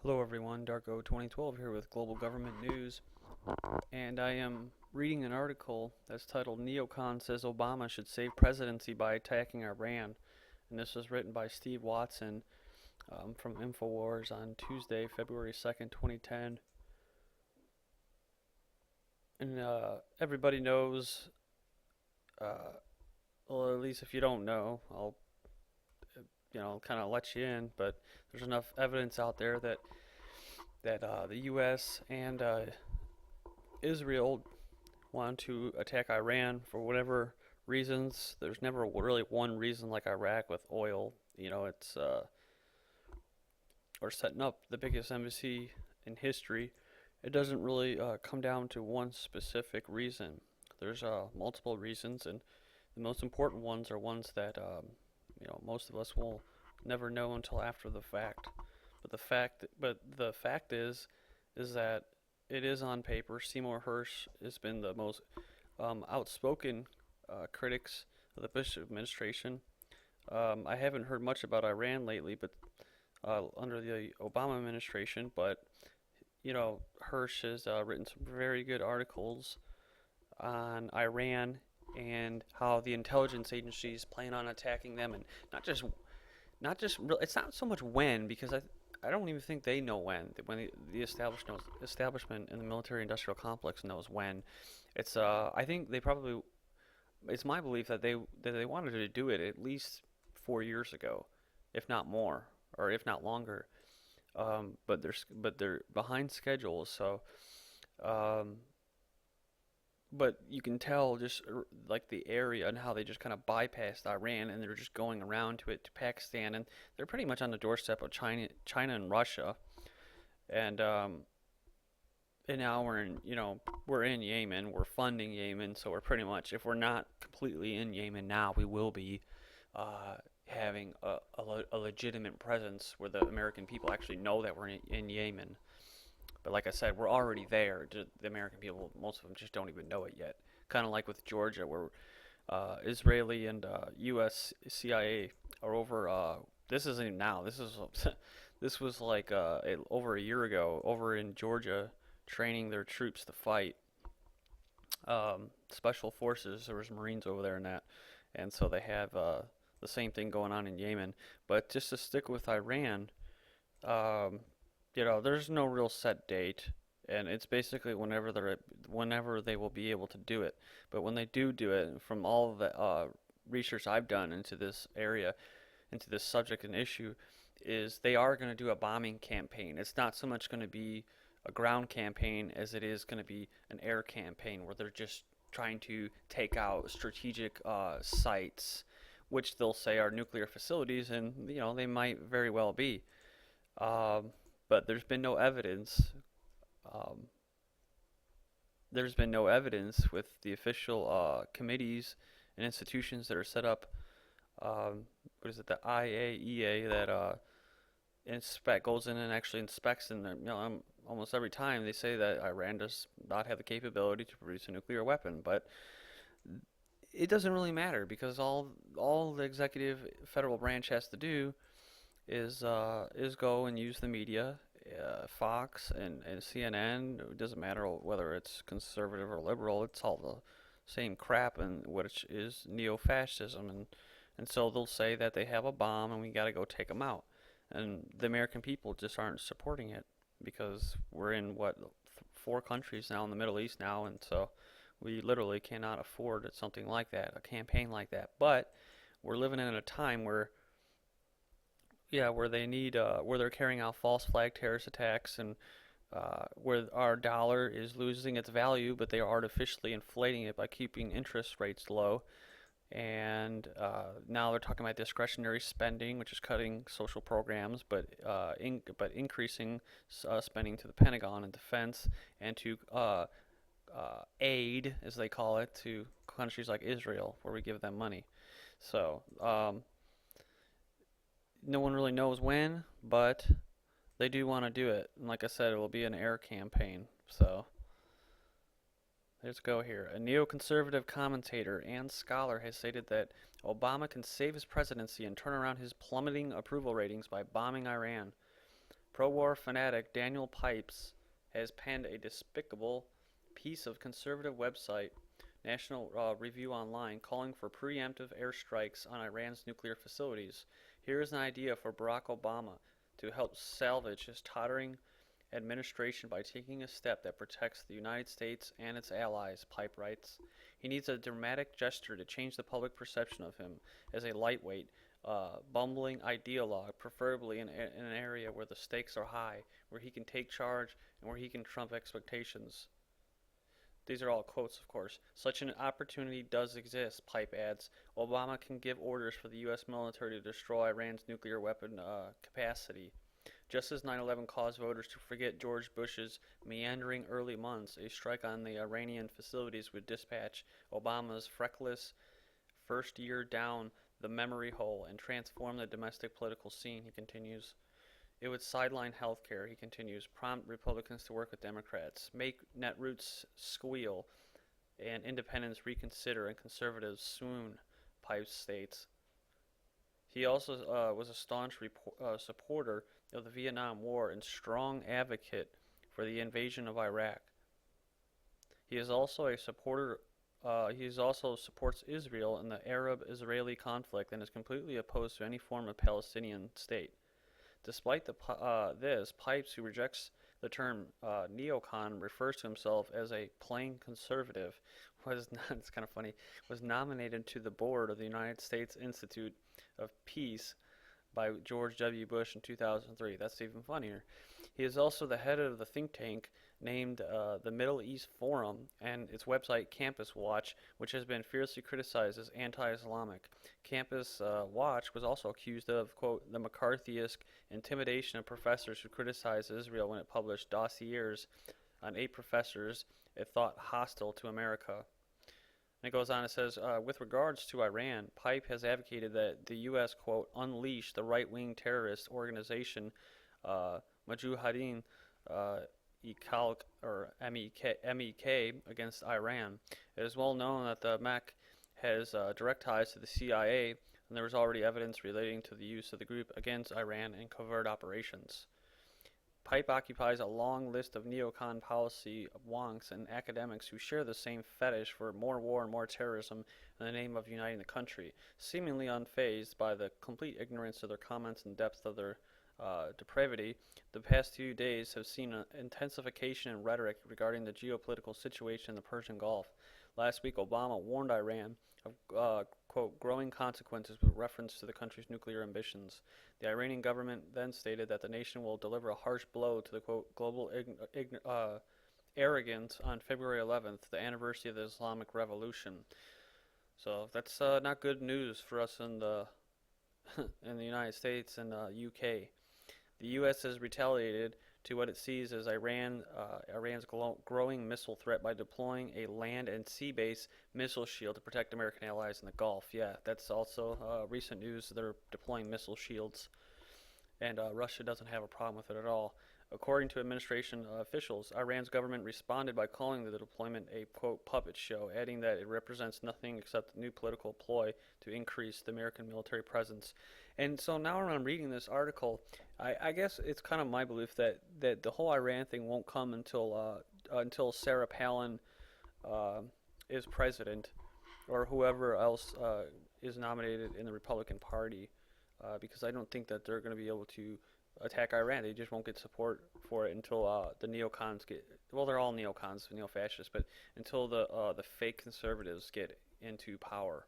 Hello everyone, Darko2012 here with Global Government News, and I am reading an article that's titled Neocon says Obama should save presidency by attacking Iran, and this was written by Steve Watson from InfoWars on Tuesday, February 2nd, 2010. And everybody knows, uh, well, at least if you don't know, I'll kind of let you in, but there's enough evidence out there that the U.S. and Israel want to attack Iran for whatever reasons. There's never really one reason like Iraq with oil. It's or setting up the biggest embassy in history. It doesn't really come down to one specific reason. There's multiple reasons, and the most important ones are ones that most of us will never know until after the fact. But the fact is that it is on paper. Seymour Hersh has been the most outspoken critics of the Bush administration. I haven't heard much about Iran lately, but under the Obama administration. But Hersh has written some very good articles on Iran and how the intelligence agencies plan on attacking them, and not just real. It's not so much when, because I don't even think they know when the establishment in the military industrial complex knows when. It's I think they probably, it's my belief that they wanted to do it at least 4 years ago, if not more, or if not longer. But they're behind schedule. So um, but you can tell just like the area and how they just kind of bypassed Iran, and they're just going around to Pakistan, and they're pretty much on the doorstep of China and Russia, and now we're in Yemen, we're funding Yemen, so we're pretty much, if we're not completely in Yemen now, we will be having a legitimate presence where the American people actually know that we're in Yemen. But like I said, we're already there. The American people, most of them just don't even know it yet. Kind of like with Georgia, where Israeli and U.S. CIA are over. This isn't even now. This is this was like over a year ago, over in Georgia, training their troops to fight special forces. There was Marines over there and that, and so they have the same thing going on in Yemen. But just to stick with Iran, um, there's no real set date, and it's basically whenever they will be able to do it. But when they do it, from all the research I've done into this area, into this subject and issue, is they are going to do a bombing campaign. It's not so much going to be a ground campaign as it is going to be an air campaign where they're just trying to take out strategic sites, which they'll say are nuclear facilities, and they might very well be. Um, but Um, there's been no evidence with the official committees and institutions that are set up. What is it? The IAEA that inspect goes in and actually inspects, and almost every time they say that Iran does not have the capability to produce a nuclear weapon, but it doesn't really matter because all the executive federal branch has to do is go and use the media, Fox and CNN. It doesn't matter whether it's conservative or liberal. It's all the same crap, and which is neo-fascism, and so they'll say that they have a bomb and we got to go take them out, and the American people just aren't supporting it because we're in what, four countries now in the Middle East now, and so we literally cannot afford something like that, a campaign like that. But we're living in a time where, yeah, where they need, where they're carrying out false flag terrorist attacks, and where our dollar is losing its value, but they are artificially inflating it by keeping interest rates low. And now they're talking about discretionary spending, which is cutting social programs, but increasing spending to the Pentagon and defense, and to aid, as they call it, to countries like Israel, where we give them money. So no one really knows when, but they do want to do it. And like I said, it will be an air campaign. So let's go here. A neoconservative commentator and scholar has stated that Obama can save his presidency and turn around his plummeting approval ratings by bombing Iran. Pro-war fanatic Daniel Pipes has penned a despicable piece of conservative website, National Review Online, calling for preemptive airstrikes on Iran's nuclear facilities. Here is an idea for Barack Obama to help salvage his tottering administration by taking a step that protects the United States and its allies, Pipe writes. He needs a dramatic gesture to change the public perception of him as a lightweight, bumbling ideologue, preferably in an area where the stakes are high, where he can take charge, and where he can trump expectations. These are all quotes, of course. Such an opportunity does exist, Pipe adds. Obama can give orders for the U.S. military to destroy Iran's nuclear weapon capacity. Just as 9/11 caused voters to forget George Bush's meandering early months, a strike on the Iranian facilities would dispatch Obama's feckless first year down the memory hole and transform the domestic political scene, he continues. It would sideline healthcare, he continues, prompt Republicans to work with Democrats, make netroots squeal, and independents reconsider and conservatives swoon, Pipes states. He also was a staunch supporter of the Vietnam War and strong advocate for the invasion of Iraq. He is also a supporter. He also supports Israel in the Arab-Israeli conflict and is completely opposed to any form of Palestinian state. Despite this, Pipes, who rejects the term neocon, refers to himself as a plain conservative, it's kind of funny, was nominated to the board of the United States Institute of Peace by George W. Bush in 2003. That's even funnier. He is also the head of the think tank named the Middle East Forum and its website Campus Watch, which has been fiercely criticized as anti-Islamic. Campus Watch was also accused of, quote, the McCarthyist intimidation of professors who criticized Israel when it published dossiers on 8 professors it thought hostile to America. And it goes on, it says, with regards to Iran, Pipe has advocated that the U.S., quote, unleash the right-wing terrorist organization Mujahideen MEK against Iran. It is well known that the MEK has direct ties to the CIA, and there was already evidence relating to the use of the group against Iran in covert operations. Pipe occupies a long list of neocon policy wonks and academics who share the same fetish for more war and more terrorism in the name of uniting the country, seemingly unfazed by the complete ignorance of their comments and depth of their depravity. The past 2 days have seen an intensification in rhetoric regarding the geopolitical situation in the Persian Gulf. Last week, Obama warned Iran of, quote, growing consequences with reference to the country's nuclear ambitions. The Iranian government then stated that the nation will deliver a harsh blow to the, quote, global arrogance on February 11th, the anniversary of the Islamic Revolution. So that's not good news for us in the in the United States and UK. The U.S. has retaliated to what it sees as Iran's growing missile threat by deploying a land and sea-based missile shield to protect American allies in the Gulf. Yeah, that's also recent news. They're deploying missile shields, and Russia doesn't have a problem with it at all. According to administration officials, Iran's government responded by calling the deployment a, quote, puppet show, adding that it represents nothing except a new political ploy to increase the American military presence. And so now when I'm reading this article, I guess it's kind of my belief that the whole Iran thing won't come until Sarah Palin is president, or whoever else is nominated in the Republican Party, because I don't think that they're going to be able to attack Iran. They just won't get support for it until the neocons get, well, they're all neocons, neo-fascists, but until the fake conservatives get into power.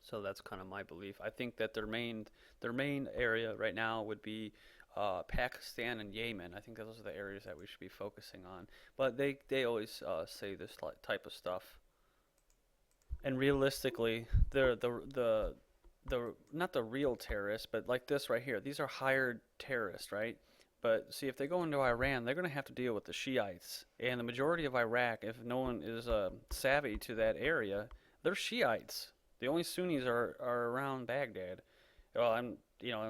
So that's kind of my belief. I think that their main area right now would be Pakistan and Yemen. I think those are the areas that we should be focusing on. But they always say this type of stuff. And realistically, the not the real terrorists, but like this right here. These are hired terrorists, right? But see, if they go into Iran, they're going to have to deal with the Shiites. And the majority of Iraq, if no one is savvy to that area, they're Shiites. The only Sunnis are around Baghdad. Well, I'm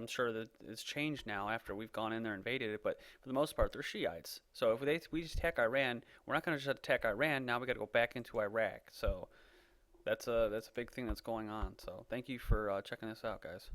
sure that it's changed now after we've gone in there and invaded it, but for the most part, they're Shiites. So if we just attack Iran, we're not going to just attack Iran. Now we got to go back into Iraq. So that's a big thing that's going on. So thank you for checking this out, guys.